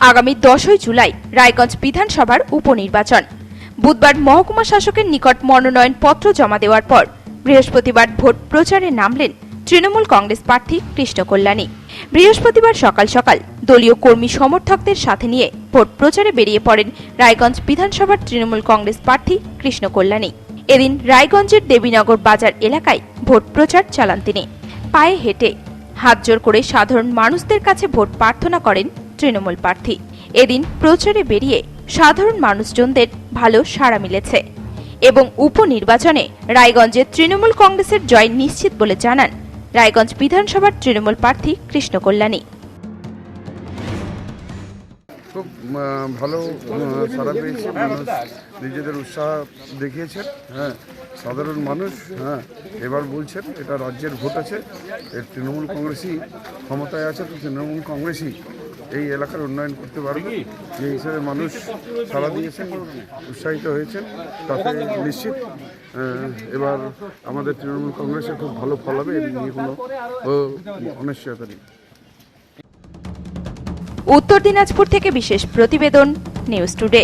আগামী 10ই জুলাই রায়গঞ্জ বিধানসভার উপনির্বাচন। বুধবার মহকুমা শাসকের নিকট মনোনয়ন পত্র জমা দেওয়ার পর বৃহস্পতিবার ভোট প্রচারে নামলেন তৃণমূল কংগ্রেস প্রার্থী কৃষ্ণ কল্যাণী। বৃহস্পতিবার সকাল সকাল দলীয় কর্মী সমর্থকদের সাথে নিয়ে ভোট প্রচারে বেরিয়ে পড়েন রায়গঞ্জ বিধানসভার তৃণমূল কংগ্রেস প্রার্থী কৃষ্ণ কল্যাণী। এদিন রায়গঞ্জের দেবীনগর বাজার এলাকায় ভোট প্রচার চালান তিনি। পায়ে হেঁটে হাত জোর করে সাধারণ মানুষদের কাছে ভোট প্রার্থনা করেন তৃণমূল প্রার্থী। এদিন প্রচারে বেরিয়ে সাধারণ মানুষজনদের ভালো সাড়া মিলেছে এবং উপনির্বাচনে রায়গঞ্জে তৃণমূল কংগ্রেসের জয় নিশ্চিত বলে জানান রায়গঞ্জ বিধানসভার তৃণমূল প্রার্থী কৃষ্ণ কল্যাণী। খুব ভালো সাড়া পেয়েছে, মানুষ নিজেদের উৎসাহ দেখিয়েছেন। সাধারণ মানুষ এবার বলছেন এটা রাজ্যের ভোট আছে, তৃণমূল কংগ্রেসই ক্ষমতায় আছে, তো তৃণমূল কংগ্রেসই এই এলাকার উন্নয়ন করতে পারবে। যে হিসেবে মানুষ সাড়া দিয়েছেন, উৎসাহিত হয়েছেন, তাতে নিশ্চিত এবার আমাদের তৃণমূল কংগ্রেসের খুব ভালো ফল হবে, এর নিয়ে কোনো অনিশ্চয়তা নেই। উত্তর দিনাজপুর থেকে বিশেষ প্রতিবেদন, নিউজ টুডে।